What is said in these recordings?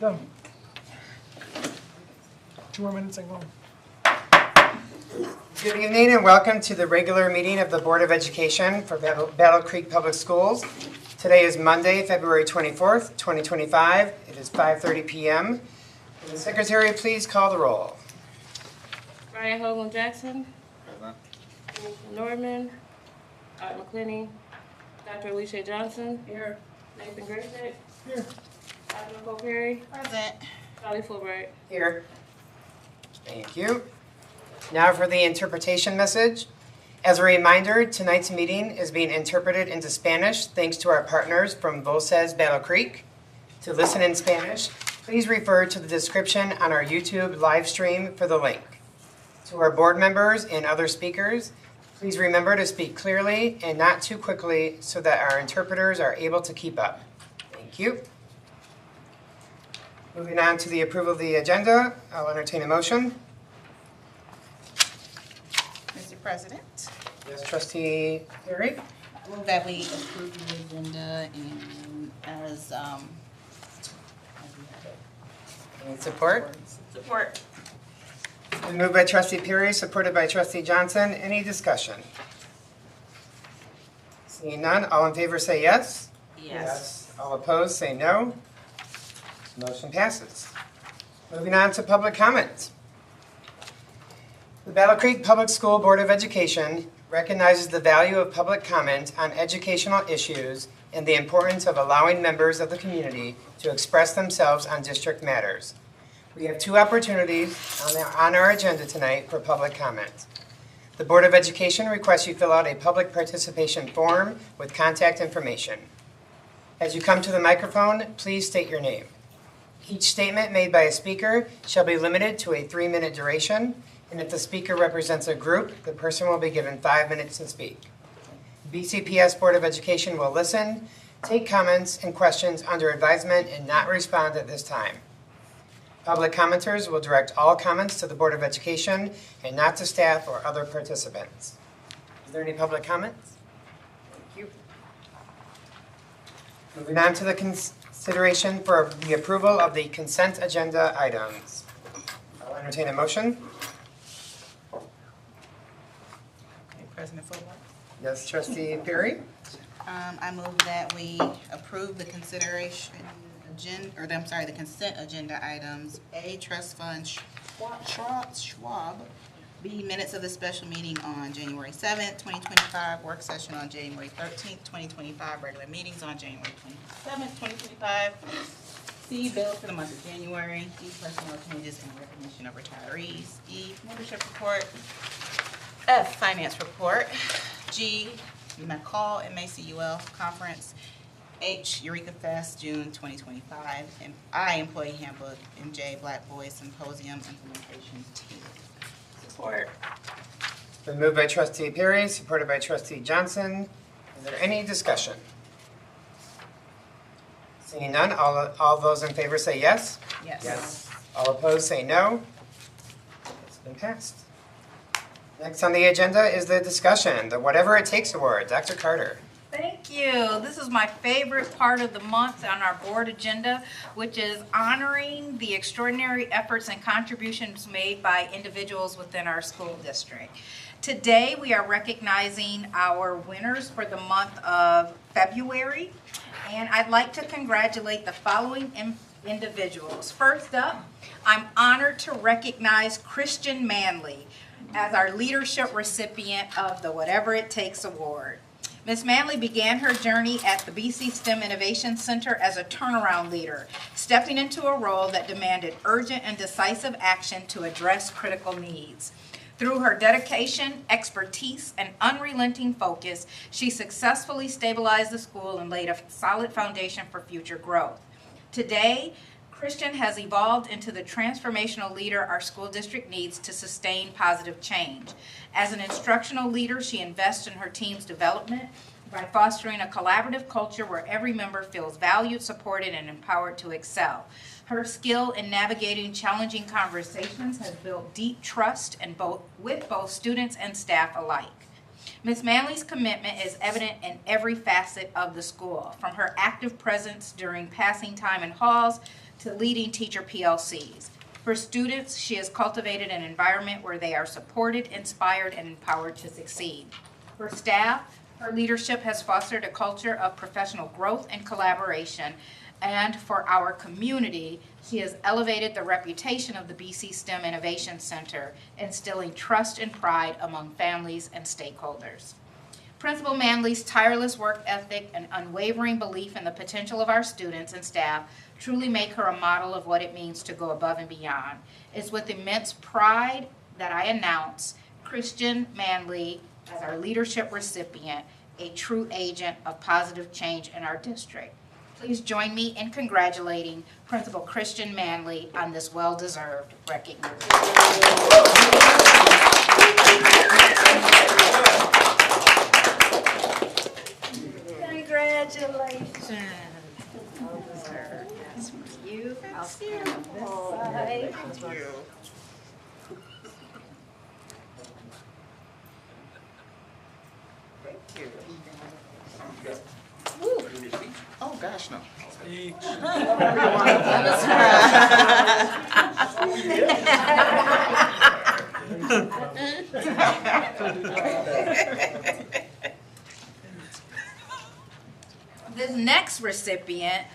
Done. 2 more minutes and go. Good evening and welcome to the regular meeting of the Board of Education for Battle Creek Public Schools. Today is Monday, February 24th, 2025. It is 5:30 p.m. Will the Secretary please call the roll? Ryan Hoagland Jackson. Present. Norman. Art McClinney. Dr. Alicia Johnson. Here. Nathan Grayson. Here. Dr. Nicole Perry. Present. Charlie Fulbright. Here. Thank you. Now for the interpretation message. As a reminder, tonight's meeting is being interpreted into Spanish thanks to our partners from Voces Battle Creek. To listen in Spanish, please refer to the description on our YouTube live stream for the link. To our board members and other speakers, please remember to speak clearly and not too quickly so that our interpreters are able to keep up. Thank you. Moving on to the approval of the agenda, I'll entertain a motion. Mr. President, Yes, Trustee Perry. I move that we approve the agenda and as Any support? support. Been moved by Trustee Perry, supported by Trustee Johnson. Any discussion? Seeing none, all in favor say yes. Yes. All opposed say no. Motion passes. Moving on to public comment. The Battle Creek Public School Board of Education recognizes the value of public comment on educational issues and the importance of allowing members of the community to express themselves on district matters. We have 2 opportunities on our agenda tonight for public comment. The Board of Education requests you fill out a public participation form with contact information. As you come to the microphone, please state your name. Each statement made by a speaker shall be limited to a 3-minute duration, and if the speaker represents a group, the person will be given 5 minutes to speak. BCPS Board of Education will listen, take comments and questions under advisement, and not respond at this time. Public commenters will direct all comments to the Board of Education and not to staff or other participants. Is there any public comments? Thank you. Moving on to the consideration for the approval of the consent agenda items. I'll entertain a motion. Okay, President Fulbright. Yes, Trustee Perry. I move that we approve the consideration the consent agenda items. A, trust fund Schwab. B, minutes of the special meeting on January 7th, 2025, work session on January 13th, 2025, regular meetings on January 27th, 2025. C, bills for the month of January. D, personnel changes and recognition of retirees. E, membership report. F, finance report. G, McCall and MACUL conference. H, Eureka Fest, June 2025. And I, employee handbook. And J, Black Boys Symposium implementation team. Support. It's been moved by Trustee Perry, supported by Trustee Johnson. Is there any discussion? Seeing none, all those in favor say yes. Yes. All opposed say no. It's been passed. Next on the agenda is the discussion, the Whatever It Takes Award. Dr. Carter. Thank you. This is my favorite part of the month on our board agenda, which is honoring the extraordinary efforts and contributions made by individuals within our school district. Today, we are recognizing our winners for the month of February, and I'd like to congratulate the following individuals. First up, I'm honored to recognize Christian Manley as our leadership recipient of the Whatever It Takes Award. Ms. Manley began her journey at the BC STEM Innovation Center as a turnaround leader, stepping into a role that demanded urgent and decisive action to address critical needs. Through her dedication, expertise, and unrelenting focus, she successfully stabilized the school and laid a solid foundation for future growth. Today, Christian has evolved into the transformational leader our school district needs to sustain positive change. As an instructional leader, she invests in her team's development by fostering a collaborative culture where every member feels valued, supported, and empowered to excel. Her skill in navigating challenging conversations has built deep trust with both students and staff alike. Ms. Manley's commitment is evident in every facet of the school, from her active presence during passing time in halls to leading teacher PLCs. For students, she has cultivated an environment where they are supported, inspired, and empowered to succeed. For staff, her leadership has fostered a culture of professional growth and collaboration. And for our community, she has elevated the reputation of the BC STEM Innovation Center, instilling trust and pride among families and stakeholders. Principal Manley's tireless work ethic and unwavering belief in the potential of our students and staff truly make her a model of what it means to go above and beyond. It's with immense pride that I announce Christian Manley as our leadership recipient, a true agent of positive change in our district. Please join me in congratulating Principal Christian Manley on this well-deserved recognition. Congratulations. Well-deserved. That's for you. I'll stand on this side. Thank you. Oh, gosh, no. This next recipient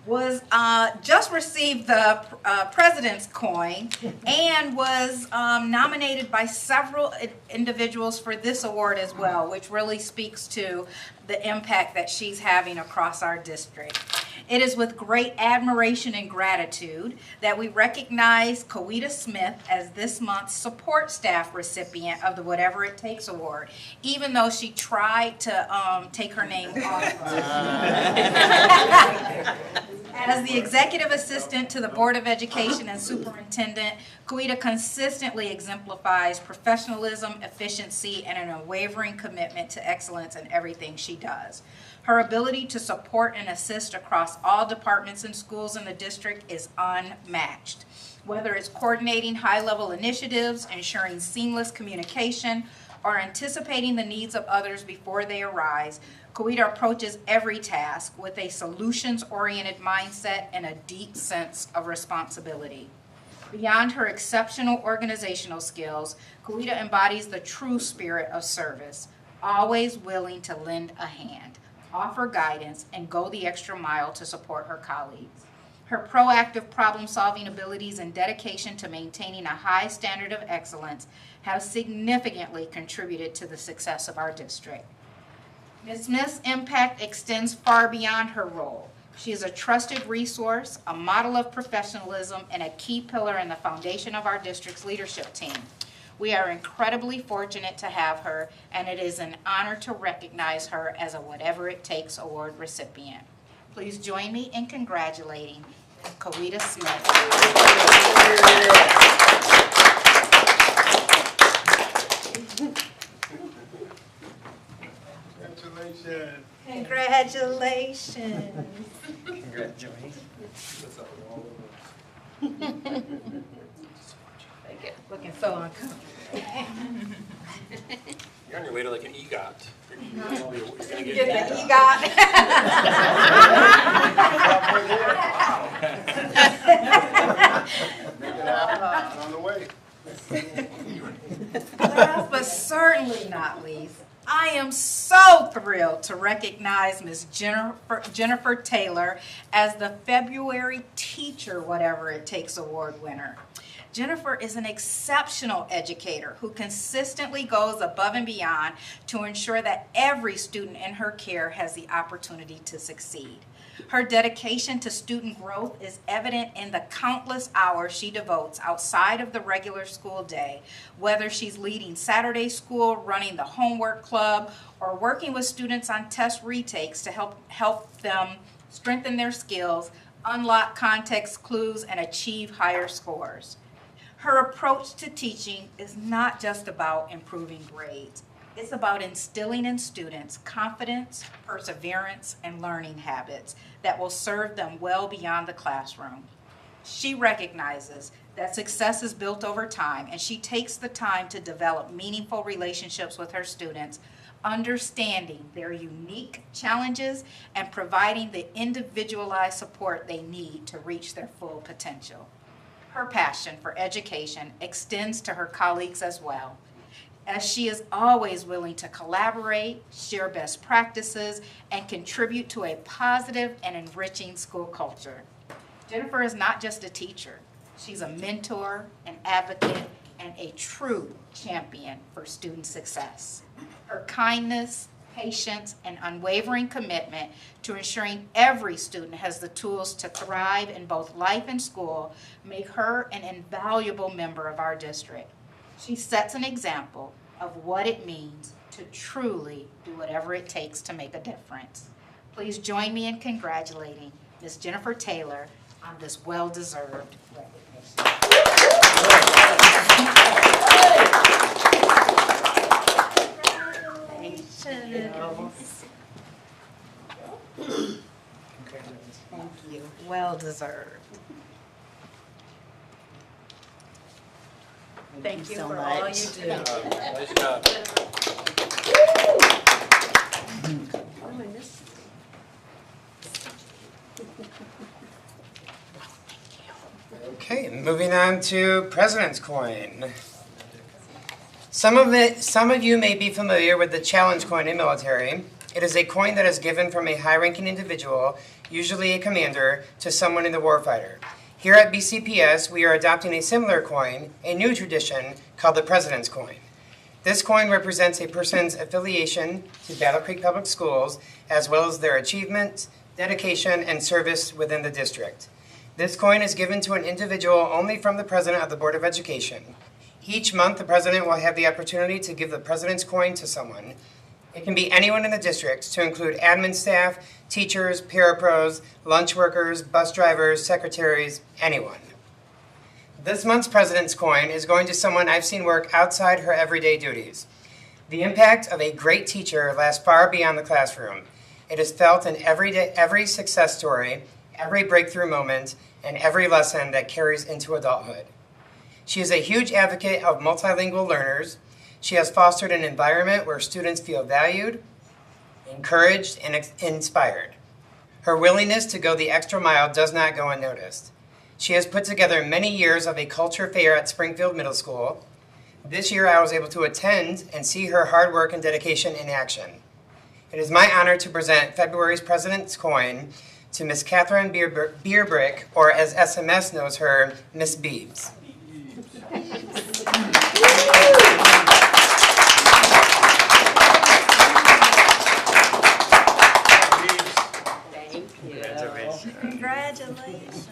was just received the President's Coin and was nominated by several individuals for this award as well, which really speaks to the impact that she's having across our district. It is with great admiration and gratitude that we recognize Kawita Smith as this month's support staff recipient of the Whatever It Takes Award, even though she tried to take her name off. As the executive assistant to the Board of Education and superintendent, Kawita consistently exemplifies professionalism, efficiency, and an unwavering commitment to excellence in everything she does. Her ability to support and assist across all departments and schools in the district is unmatched. Whether it's coordinating high-level initiatives, ensuring seamless communication, or anticipating the needs of others before they arise, Kawita approaches every task with a solutions-oriented mindset and a deep sense of responsibility. Beyond her exceptional organizational skills, Kawita embodies the true spirit of service, always willing to lend a hand, offer guidance, and go the extra mile to support her colleagues. Her proactive problem-solving abilities and dedication to maintaining a high standard of excellence have significantly contributed to the success of our district. Ms. Smith's impact extends far beyond her role. She is a trusted resource, a model of professionalism, and a key pillar in the foundation of our district's leadership team. We are incredibly fortunate to have her, and it is an honor to recognize her as a Whatever It Takes Award recipient. Please join me in congratulating Ms. Kawita Smith. Congratulations. Congratulations. Looking so uncomfortable. You're on your way to like an EGOT. You're gonna Get the EGOT. On the way. Last but certainly not least, I am so thrilled to recognize Ms. Jennifer Taylor as the February Teacher Whatever It Takes Award winner. Jennifer is an exceptional educator who consistently goes above and beyond to ensure that every student in her care has the opportunity to succeed. Her dedication to student growth is evident in the countless hours she devotes outside of the regular school day, whether she's leading Saturday school, running the homework club, or working with students on test retakes to help them strengthen their skills, unlock context clues, and achieve higher scores. Her approach to teaching is not just about improving grades. It's about instilling in students confidence, perseverance, and learning habits that will serve them well beyond the classroom. She recognizes that success is built over time, and she takes the time to develop meaningful relationships with her students, understanding their unique challenges and providing the individualized support they need to reach their full potential. Her passion for education extends to her colleagues as well, as she is always willing to collaborate, share best practices, and contribute to a positive and enriching school culture. Jennifer is not just a teacher. She's a mentor, an advocate, and a true champion for student success. Her kindness, patience, and unwavering commitment to ensuring every student has the tools to thrive in both life and school make her an invaluable member of our district. She sets an example of what it means to truly do whatever it takes to make a difference. Please join me in congratulating Ms. Jennifer Taylor on this well-deserved recognition. Thank you. Well deserved. Thank you for all you do. Nice job. Okay, moving on to President's Coin. Some of you may be familiar with the challenge coin in military. It is a coin that is given from a high-ranking individual, usually a commander, to someone in the warfighter. Here at BCPS, we are adopting a similar coin, a new tradition called the President's Coin. This coin represents a person's affiliation to Battle Creek Public Schools, as well as their achievement, dedication, and service within the district. This coin is given to an individual only from the President of the Board of Education. Each month, the President will have the opportunity to give the President's Coin to someone. It can be anyone in the district, to include admin staff, teachers, parapros, lunch workers, bus drivers, secretaries, anyone. This month's President's Coin is going to someone I've seen work outside her everyday duties. The impact of a great teacher lasts far beyond the classroom. It is felt in every success story, every breakthrough moment, and every lesson that carries into adulthood. She is a huge advocate of multilingual learners. She has fostered an environment where students feel valued, encouraged, and inspired. Her willingness to go the extra mile does not go unnoticed. She has put together many years of a culture fair at Springfield Middle School. This year I was able to attend and see her hard work and dedication in action. It is my honor to present February's President's Coin to Miss Catherine Beerbrick, or as SMS knows her, Miss Beebs. Congratulations.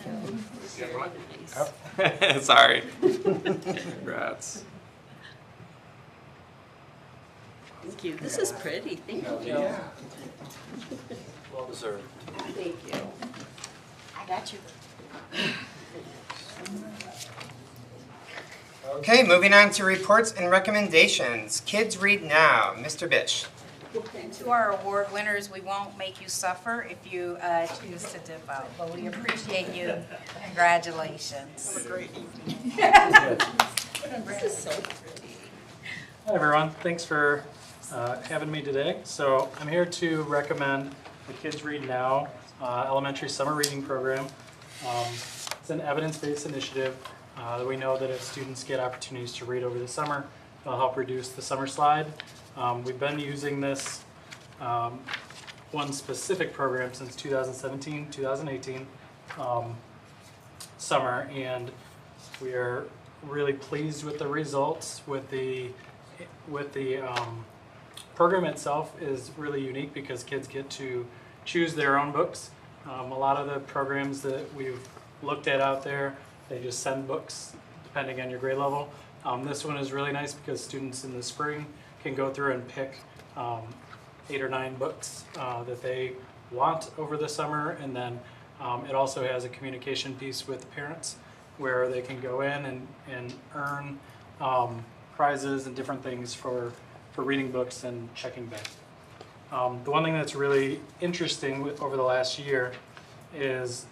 Sorry. Congrats. Thank you. This is pretty. Thank you. Yeah. Well deserved. Thank you. I got you. Okay, moving on to reports and recommendations. Kids Read Now. Mr. Bish. To our award winners, we won't make you suffer if you choose to dip out, but we appreciate you. Congratulations. Have a great evening. This is so pretty. Hi everyone, thanks for having me today. So I'm here to recommend the Kids Read Now elementary summer reading program. It's an evidence-based initiative that we know that if students get opportunities to read over the summer, it'll help reduce the summer slide. We've been using this one specific program since 2017, 2018 summer, and we are really pleased with the results. With the program itself is really unique because kids get to choose their own books. A lot of the programs that we've looked at out there, they just send books depending on your grade level. This one is really nice because students in the spring can go through and pick 8 or 9 books that they want over the summer, and then it also has a communication piece with the parents where they can go in and earn prizes and different things for reading books and checking back. The one thing that's really interesting over the last year is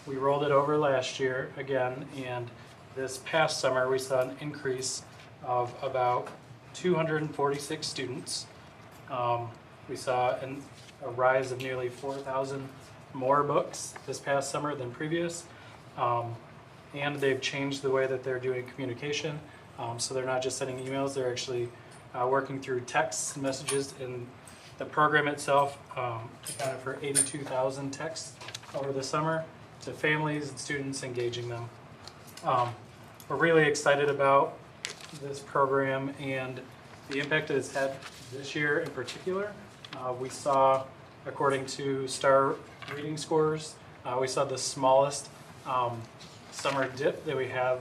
we rolled it over last year again, and this past summer we saw an increase of about 246 students. We saw a rise of nearly 4,000 more books this past summer than previous. And they've changed the way that they're doing communication. So they're not just sending emails, they're actually working through texts and messages. And the program itself accounted for 82,000 texts over the summer to families and students, engaging them. We're really excited about this program and the impact that it's had this year in particular. We saw, according to STAR reading scores, we saw the smallest summer dip that we have,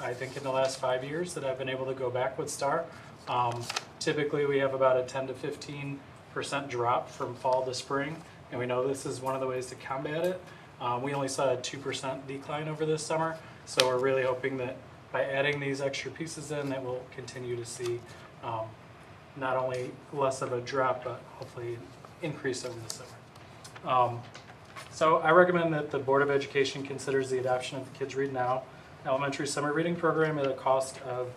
I think, in the last 5 years that I've been able to go back with STAR. Typically, we have about a 10 to 15% drop from fall to spring, and we know this is one of the ways to combat it. We only saw a 2% decline over this summer, so we're really hoping that by adding these extra pieces in, that we'll continue to see not only less of a drop, but hopefully an increase over the summer. So I recommend that the Board of Education considers the adoption of the Kids Read Now elementary summer reading program at a cost of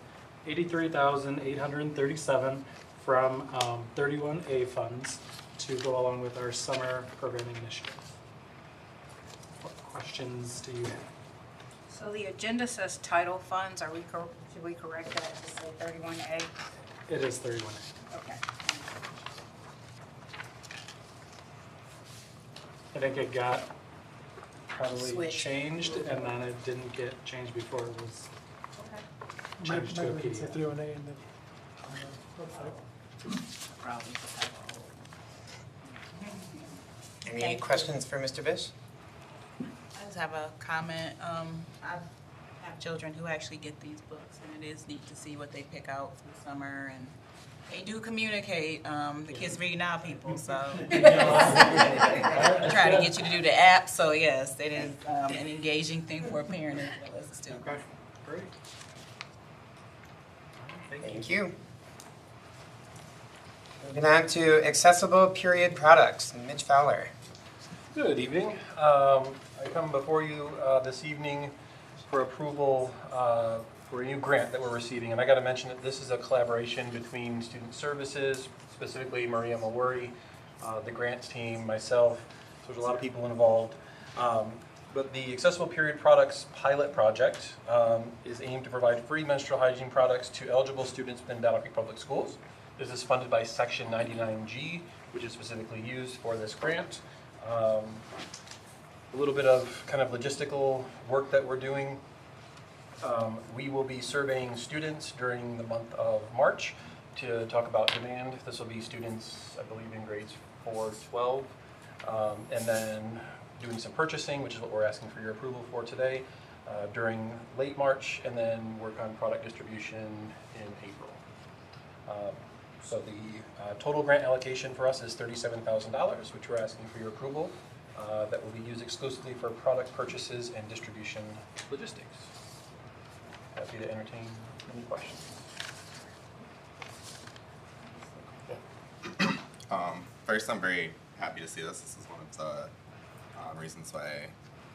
$83,837 from 31A funds to go along with our summer programming initiative. What questions do you have? So the agenda says title funds. Should we correct that to say 31A? It is 31A. Okay. I think it got probably Switched. changed, and then it didn't get changed before it was changed to a PDF. Probably. Any questions for Mr. Bish? I just have a comment. I have children who actually get these books, and it is neat to see what they pick out for the summer, and they do communicate. The Kids Read Now people, so I try to get you to do the app. So yes, it is an engaging thing for a parent as well as a student. Okay, great. Thank you. Moving on to accessible period products. Mitch Fowler. Good evening. I come before you this evening for approval for a new grant that we're receiving. And I got to mention that this is a collaboration between Student Services, specifically Maria Mawuri, the grants team, myself. So there's a lot of people involved. But the Accessible Period Products pilot project is aimed to provide free menstrual hygiene products to eligible students within Battle Creek Public Schools. This is funded by Section 99G, which is specifically used for this grant. A little bit of kind of logistical work that we're doing. We will be surveying students during the month of March to talk about demand. This will be students, I believe, in grades 4 to 12. And then doing some purchasing, which is what we're asking for your approval for today, during late March, and then work on product distribution in April. So the total grant allocation for us is $37,000, which we're asking for your approval. That will be used exclusively for product purchases and distribution logistics. Happy to entertain any questions. First, I'm very happy to see this. This is one of the reasons why I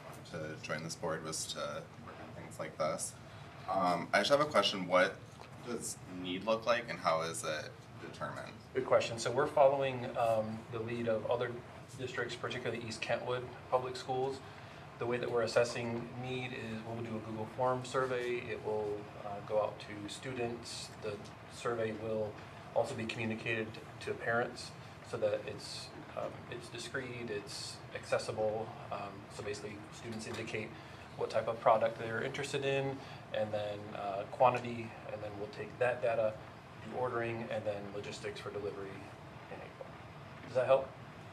wanted to join this board, was to work on things like this. I just have a question. What does need look like, and how is it determined? Good question. So we're following the lead of other districts, particularly East Kentwood Public Schools. The way that we're assessing need is we'll do a Google Form survey. It will go out to students. The survey will also be communicated to parents so that it's discreet, it's accessible. So basically, students indicate what type of product they're interested in, and then quantity, and then we'll take that data, do ordering, and then logistics for delivery in April. Does that help?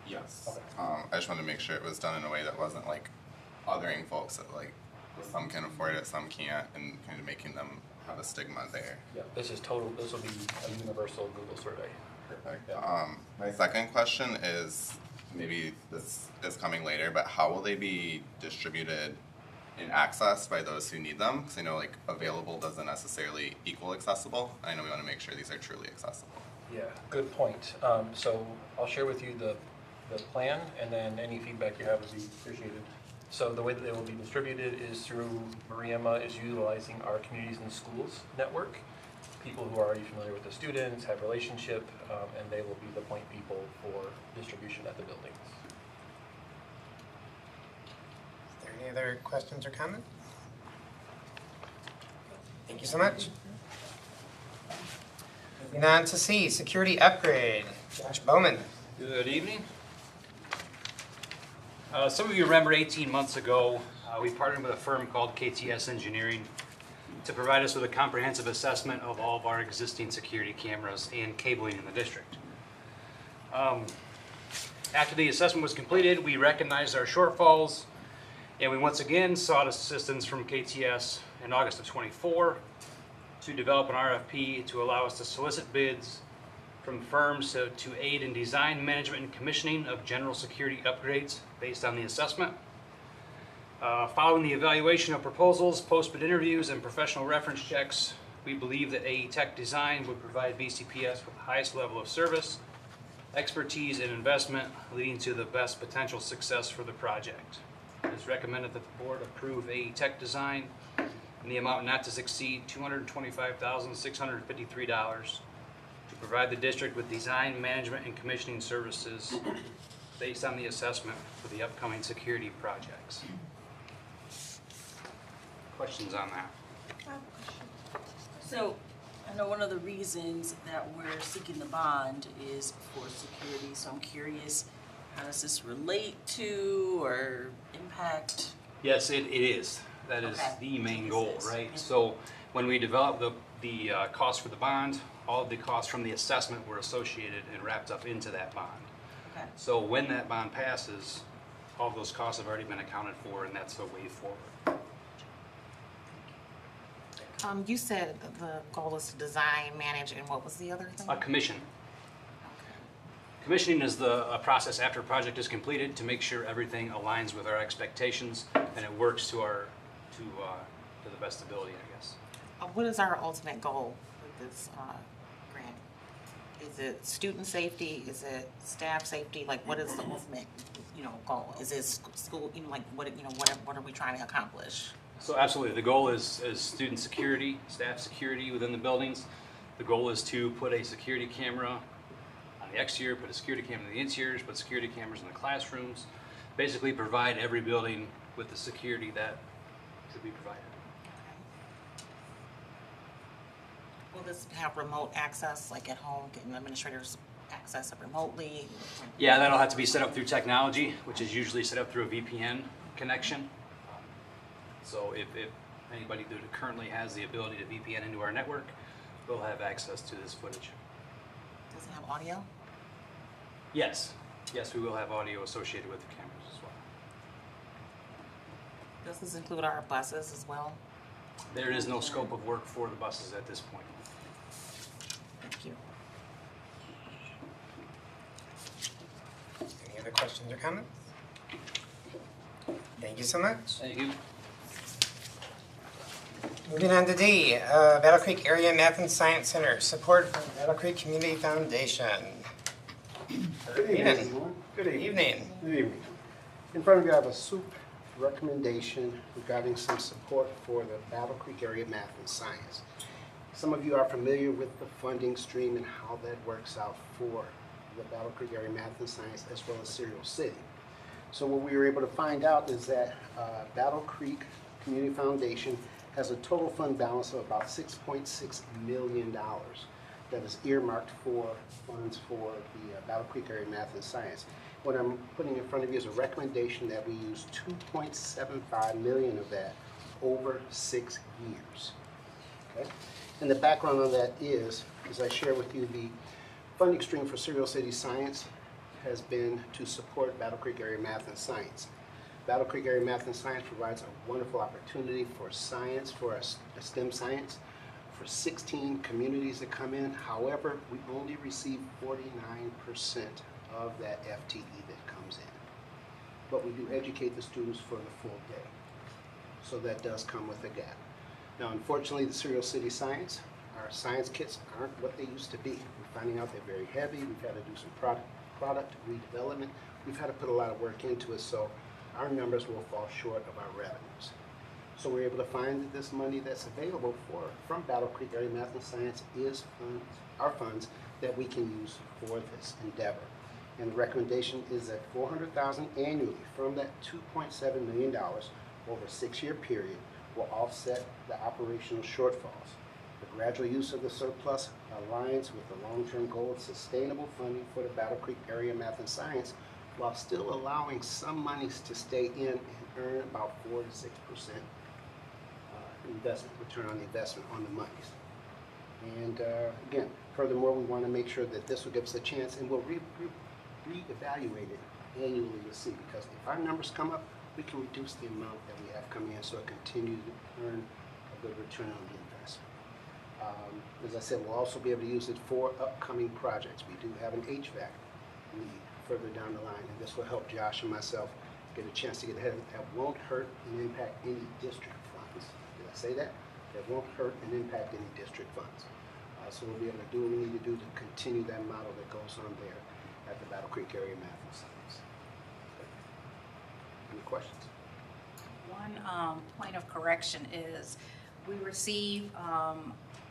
Yes. Okay. I just wanted to make sure it was done in a way that wasn't like othering folks, that like some can afford it, some can't, and kind of making them have a stigma there. Yeah, this is total. This will be a universal Google survey. Perfect. Yeah. My second question is, maybe this is coming later, but how will they be distributed and accessed by those who need them? Because I know like available doesn't necessarily equal accessible. I know we want to make sure these are truly accessible. Yeah, good point. So I'll share with you the plan, and then any feedback you have would be appreciated. So the way that they will be distributed is through Mariema is utilizing our Communities and Schools network people who are already familiar with the students, have relationship, and they will be the point people for distribution at the buildings. Is there any other questions or comments? Thank you so much. Moving on to C, security upgrade. Josh Bowman. Good evening. Some of you remember 18 months ago, we partnered with a firm called KTS Engineering to provide us with a comprehensive assessment of all of our existing security cameras and cabling in the district. After the assessment was completed, we recognized our shortfalls, and we once again sought assistance from KTS in August of '24 to develop an RFP to allow us to solicit bids from firms to aid in design, management, and commissioning of general security upgrades based on the assessment. Following the evaluation of proposals, post-bid interviews, and professional reference checks, we believe that AE Tech Design would provide BCPS with the highest level of service, expertise, and investment, leading to the best potential success for the project. It is recommended that the board approve AE Tech Design in the amount not to exceed $225,653 to provide the district with design, management, and commissioning services based on the assessment for the upcoming security projects. Questions on that? So, I know one of the reasons that we're seeking the bond is for security, so I'm curious, how does this relate to or impact? Yes, it is. That is Okay. the main goal, right? So when we developed the cost for the bond, all of the costs from the assessment were associated and wrapped up into that bond. Okay. So when that bond passes, all of those costs have already been accounted for, and that's the way forward. You said the goal is to design, manage, and what was the other thing? A commission. Commissioning is a process after a project is completed to make sure everything aligns with our expectations and it works to the best ability, I guess. What is our ultimate goal with this grant? Is it student safety? Is it staff safety? Like, what is the ultimate, goal? Is it school? What are we trying to accomplish? So absolutely, the goal is student security, staff security within the buildings. The goal is to put a security camera on the exterior, put a security camera in the interiors, put security cameras in the classrooms. Basically provide every building with the security that should be provided. Will this have remote access, like at home, can administrators access it remotely? Yeah, that'll have to be set up through technology, which is usually set up through a VPN connection. So if anybody that currently has the ability to VPN into our network, will have access to this footage. Does it have audio? Yes. Yes, we will have audio associated with the cameras as well. Does this include our buses as well? There is no scope of work for the buses at this point. Thank you. Any other questions or comments? Thank you so much. Thank you. Moving on to D, Battle Creek Area Math and Science Center, support from Battle Creek Community Foundation. Good evening, everyone. Good Evening. Good evening. In front of you, I have a SOUP recommendation regarding some support for the Battle Creek Area Math and Science. Some of you are familiar with the funding stream and how that works out for the Battle Creek Area Math and Science as well as Serial City. So what we were able to find out is that Battle Creek Community Foundation has a total fund balance of about $6.6 million that is earmarked for funds for the Battle Creek Area Math and Science. What I'm putting in front of you is a recommendation that we use $2.75 million of that over 6 years. Okay? And the background on that is, as I share with you, the funding stream for Serial City Science has been to support Battle Creek Area Math and Science. Battle Creek Area Math and Science provides a wonderful opportunity for science, for a STEM science, for 16 communities that come in. However, we only receive 49% of that FTE that comes in. But we do educate the students for the full day. So that does come with a gap. Now, unfortunately, the Serial City Science, our science kits aren't what they used to be. We're finding out they're very heavy. We've had to do some product redevelopment. We've had to put a lot of work into it, so our numbers will fall short of our revenues. So we're able to find that this money that's available from Battle Creek Area Math and Science is our funds that we can use for this endeavor. And the recommendation is that $400,000 annually from that $2.7 million over a 6-year period will offset the operational shortfalls. The gradual use of the surplus aligns with the long-term goal of sustainable funding for the Battle Creek Area Math and Science, while still allowing some monies to stay in and earn about 4 to 6% return on the investment on the monies. And again, furthermore, we want to make sure that this will give us a chance, and we'll reevaluate it annually to see, because if our numbers come up, we can reduce the amount that we have coming in so it continues to earn a good return on the investment. As I said, we'll also be able to use it for upcoming projects. We do have an HVAC need further down the line, and this will help Josh and myself get a chance to get ahead. That won't hurt and impact any district funds. Did I say that? That won't hurt and impact any district funds. So we'll be able to do what we need to do to continue that model that goes on there at the Battle Creek Area Math and Science. Any questions? One point of correction is we receive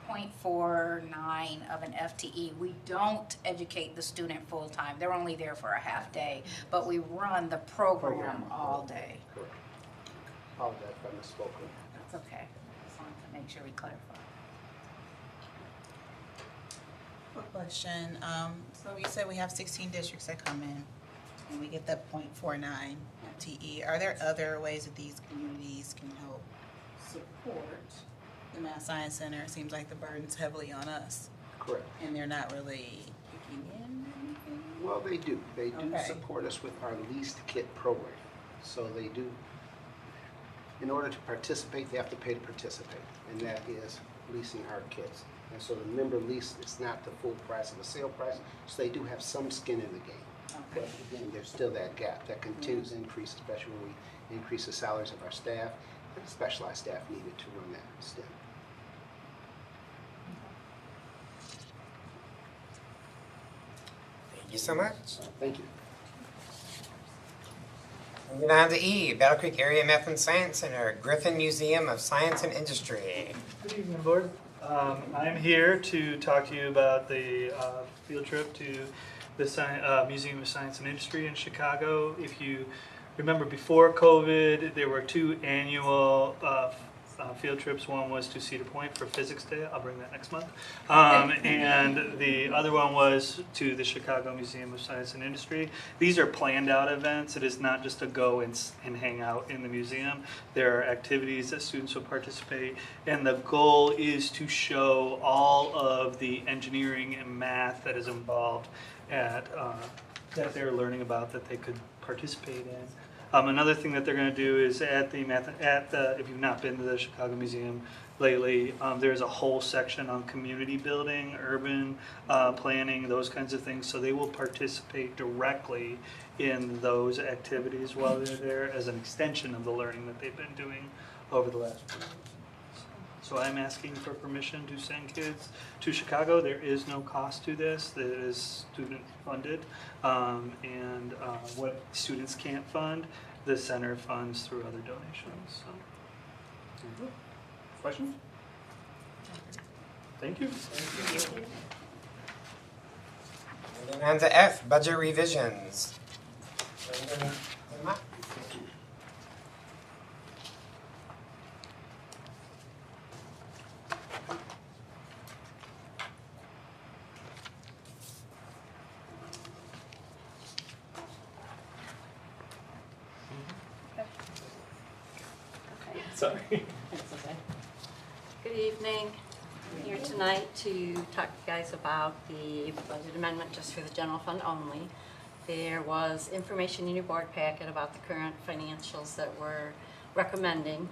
0.49 of an FTE. We don't educate the student full-time. They're only there for a half day, but we run the program all day. Correct. Apologize if I misspoke. That's okay. Just wanted to make sure we clarify. Quick question. So you said we have 16 districts that come in, and we get that 0.49 FTE. Are there other ways that these communities can help support the Math Science Center? It seems like the burden's heavily on us. Correct. And they're not really kicking in anything? Well, they do. They do Okay. support us with our leased kit program. So they do. In order to participate, they have to pay to participate, and that is leasing our kits. And so the member lease is not the full price of a sale price, so they do have some skin in the game. Okay. But again, there's still that gap that continues to increase, especially when we increase the salaries of our staff and the specialized staff needed to run that STEM. Thank you so much. Thank you. Moving on to E, Battle Creek Area Math and Science Center, Griffin Museum of Science and Industry. Good evening, Board. I'm here to talk to you about the field trip to the Museum of Science and Industry in Chicago. If you remember, before COVID, there were 2 annual field trips. One was to Cedar Point for Physics Day. I'll bring that next month. And the other one was to the Chicago Museum of Science and Industry. These are planned out events. It is not just a go and hang out in the museum. There are activities that students will participate, and the goal is to show all of the engineering and math that is involved at that they're learning about, that they could participate in. Another thing that they're going to do is if you've not been to the Chicago Museum lately, there's a whole section on community building, urban planning, those kinds of things. So they will participate directly in those activities while they're there as an extension of the learning that they've been doing over the last few years. So I'm asking for permission to send kids to Chicago. There is no cost to this. It is student funded. And what students can't fund, the center funds through other donations. So. Questions? Thank you. Moving on to F, budget revisions. Sorry. That's okay. Good evening. I'm here tonight to talk to you guys about the budget amendment just for the general fund only. There was information in your board packet about the current financials that we're recommending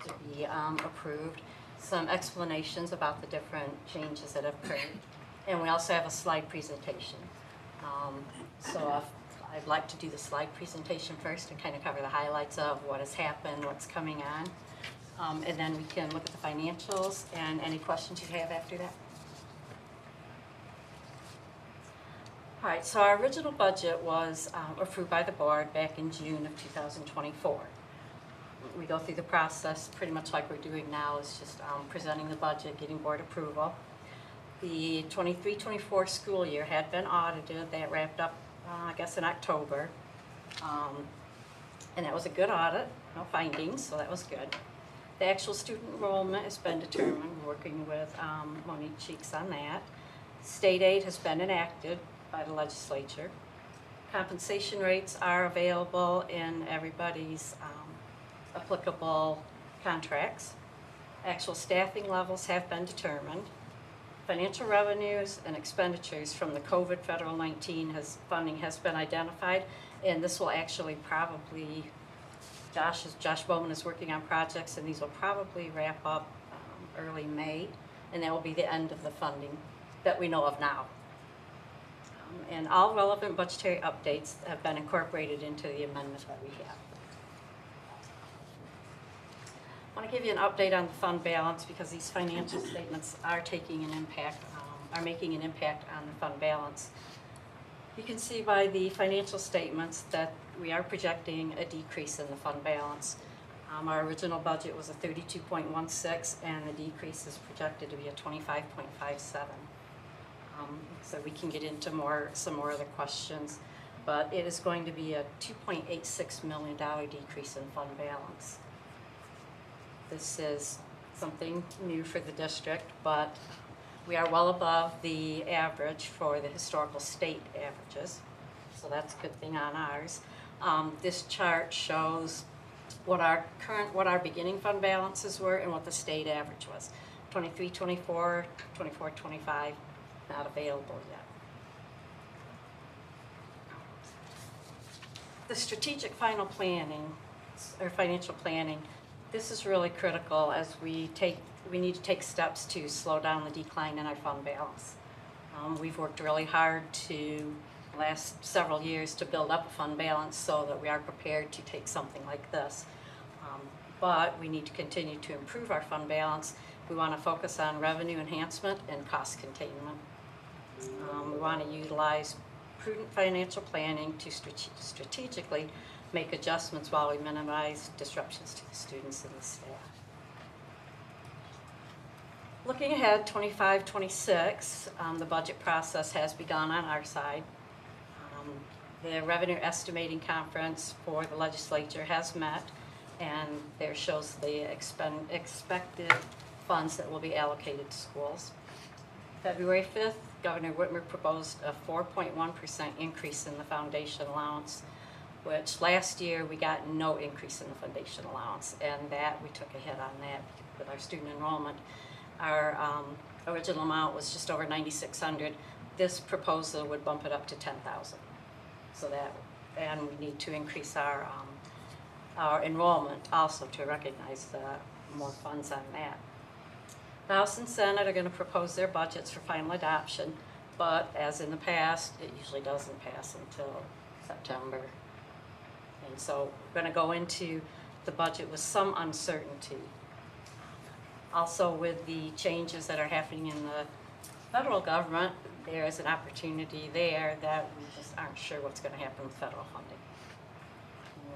to be approved, some explanations about the different changes that have occurred, and we also have a slide presentation. So I'd like to do the slide presentation first and kind of cover the highlights of what has happened, what's coming on. And then we can look at the financials and any questions you have after that. All right, so our original budget was approved by the board back in June of 2024. We go through the process pretty much like we're doing now. It's just presenting the budget, getting board approval. The 23-24 school year had been audited. That wrapped up, I guess, in October. And that was a good audit, no findings, so that was good. The actual student enrollment has been determined, working with Monique Cheeks on that. State aid has been enacted by the legislature. Compensation rates are available in everybody's applicable contracts. Actual staffing levels have been determined. Financial revenues and expenditures from the COVID federal 19 funding has been identified, and this will actually probably, Josh Bowman is working on projects, and these will probably wrap up early May, and that will be the end of the funding that we know of now. And all relevant budgetary updates have been incorporated into the amendment that we have. I want to give you an update on the fund balance because these financial statements are making an impact on the fund balance. You can see by the financial statements that we are projecting a decrease in the fund balance. Our original budget was a 32.16, and the decrease is projected to be a 25.57. So we can get into some more of the questions, but it is going to be a $2.86 million decrease in fund balance. This is something new for the district, but we are well above the average for the historical state averages, so that's a good thing on ours. This chart shows what our beginning fund balances were and what the state average was. 23-24, 24-25, not available yet. The strategic financial planning, this is really critical as we need to take steps to slow down the decline in our fund balance. We've worked really hard the last several years to build up a fund balance so that we are prepared to take something like this. But we need to continue to improve our fund balance. We want to focus on revenue enhancement and cost containment. We want to utilize prudent financial planning to strategically make adjustments while we minimize disruptions to the students and the staff. Looking ahead, 25-26, the budget process has begun on our side. The revenue estimating conference for the legislature has met, and there shows the expected funds that will be allocated to schools. February 5th, Governor Whitmer proposed a 4.1% increase in the foundation allowance, which last year we got no increase in the foundation allowance, and that we took a hit on that with our student enrollment. Our original amount was just over $9,600. This proposal would bump it up to $10,000. So that, and we need to increase our enrollment also to recognize more funds on that. The House and Senate are going to propose their budgets for final adoption, but as in the past, it usually doesn't pass until September. And so we're going to go into the budget with some uncertainty. Also, with the changes that are happening in the federal government, there is an opportunity there that we just aren't sure what's going to happen with federal funding.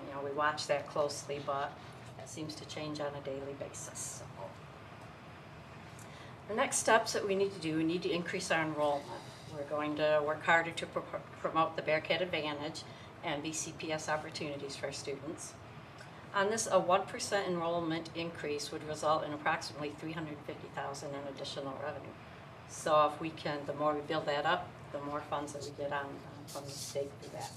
You know, we watch that closely, but that seems to change on a daily basis. So. The next steps that we need to do, we need to increase our enrollment. We're going to work harder to promote the Bearcat Advantage and BCPS opportunities for our students. On this, a 1% enrollment increase would result in approximately $350,000 in additional revenue. So if we can, the more we build that up, the more funds that we get from the state through that.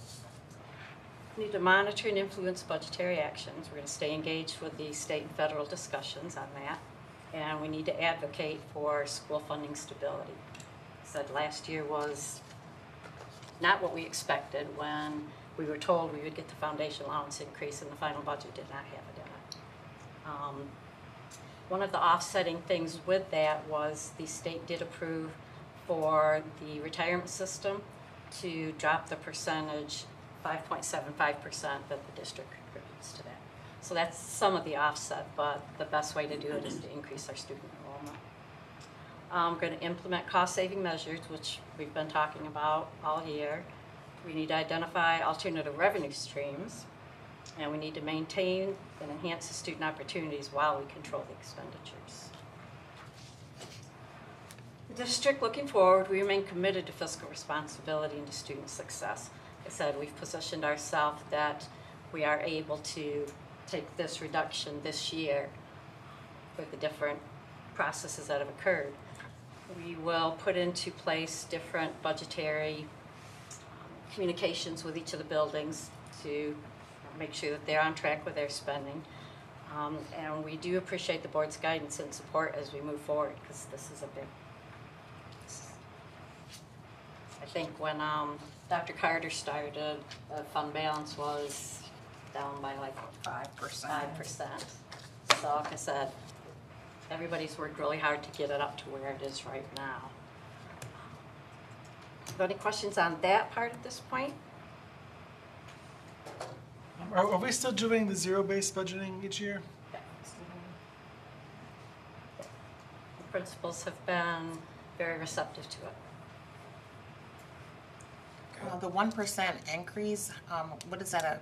We need to monitor and influence budgetary actions. We're going to stay engaged with the state and federal discussions on that. And we need to advocate for school funding stability. I said last year was not what we expected when we were told we would get the foundation allowance increase, and the final budget did not have it in it. One of the offsetting things with that was the state did approve for the retirement system to drop the percentage 5.75% that the district contributes to that. So that's some of the offset, but the best way to do it is to increase our student enrollment. We're going to implement cost-saving measures, which we've been talking about all year. We need to identify alternative revenue streams. And we need to maintain and enhance the student opportunities while we control the expenditures. The district, looking forward, we remain committed to fiscal responsibility and to student success. Like I said, we've positioned ourselves that we are able to take this reduction this year with the different processes that have occurred. We will put into place different budgetary communications with each of the buildings to make sure that they're on track with their spending. And we do appreciate the board's guidance and support as we move forward, because this is a big, I think when Dr. Carter started, the fund balance was down by like 5%. So like I said, everybody's worked really hard to get it up to where it is right now. Any questions on that part at this point? Are we still doing the zero-based budgeting each year? The principals have been very receptive to it. The 1% increase, what is that,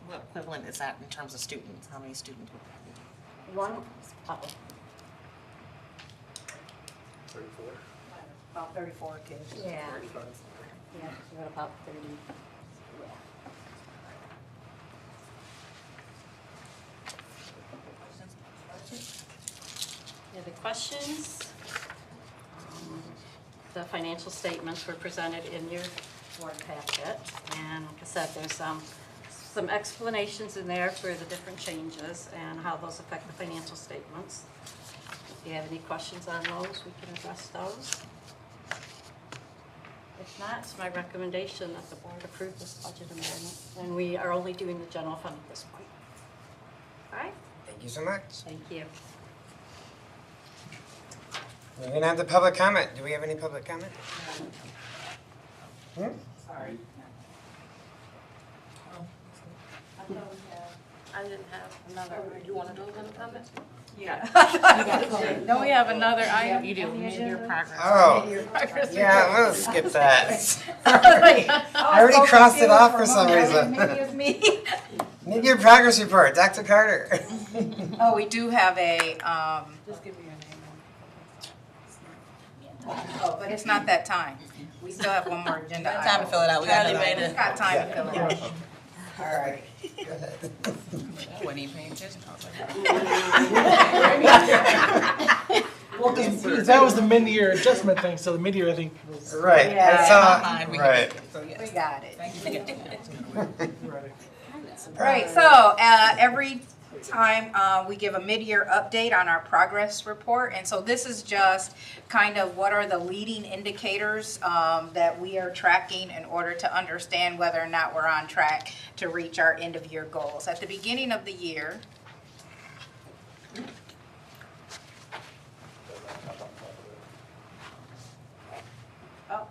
what equivalent is that in terms of students? How many students would that be? One, 34. About 34 kids. Yeah. Yeah, we're about 30. Any other questions? The financial statements were presented in your board packet, and like I said, there's some explanations in there for the different changes and how those affect the financial statements. If you have any questions on those, we can address those. If not, it's my recommendation that the board approve this budget amendment, and we are only doing the general fund at this point. All right? Thank you so much. Thank you. Moving on to public comment. Do we have any public comment? Sorry. I didn't have another. You want to do another comment? Yeah. Don't we have another item? You do, mid-year progress. Oh, yeah, we'll skip that. I already crossed it off for some reason. Maybe it's me. Mid-year progress report, Dr. Carter. Oh, we do have a, Just give me your name. oh, but it's not that time. We still have one more agenda item. Time to fill it out. We got We've another. got time to fill it out. All right. I wasn't even paying attention. That was the mid-year adjustment thing, so the mid-year, I think, was... Right, Yeah. I saw, Fine, we right. We got it. Right. Right, so every time we give a mid-year update on our progress report, and so this is just kind of what are the leading indicators that we are tracking in order to understand whether or not we're on track to reach our end-of-year goals. At the beginning of the year, oh,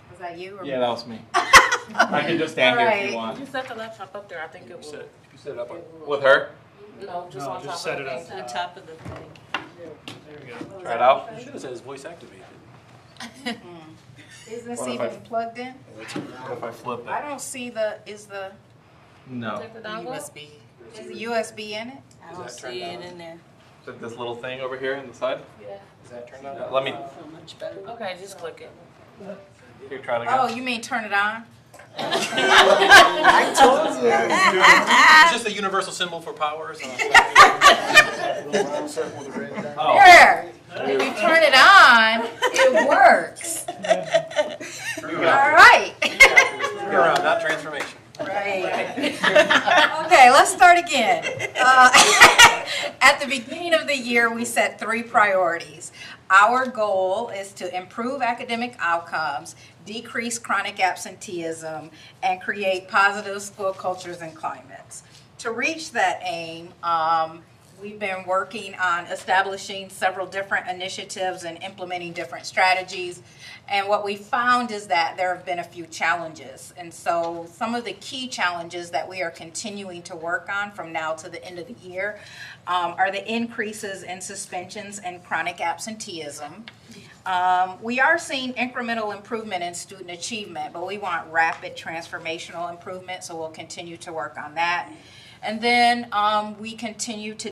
was that you? Or Yeah, that was me. I can just stand here if you want. You set the laptop up there. I think it will. You set it up on. With her? No, just No, on just top set of it the up. thing. To the top of the thing. There we go. Try it out. You should have said it's voice activated. Is this What if even I- plugged in? What if I flip I it? don't see the, is the No. Take the dongle. USB. Is the USB in it? I don't see it in there. Is it this little thing over here on the side? Yeah. Is that turned on? Yeah, let me, So much better. Okay, just click it. here, try it Oh, again. you mean turn it on? I told you. It's just a universal symbol for power. So Oh. There! If you turn it on, it works. All right. Turn around, not transformation. Right. Okay, let's start again. At the beginning of the year, we set 3 priorities. Our goal is to improve academic outcomes, decrease chronic absenteeism, and create positive school cultures and climates. To reach that aim, we've been working on establishing several different initiatives and implementing different strategies. And what we found is that there have been a few challenges. And so some of the key challenges that we are continuing to work on from now to the end of the year are the increases in suspensions and chronic absenteeism, We are seeing incremental improvement in student achievement, but we want rapid transformational improvement, so we'll continue to work on that. And then we continue to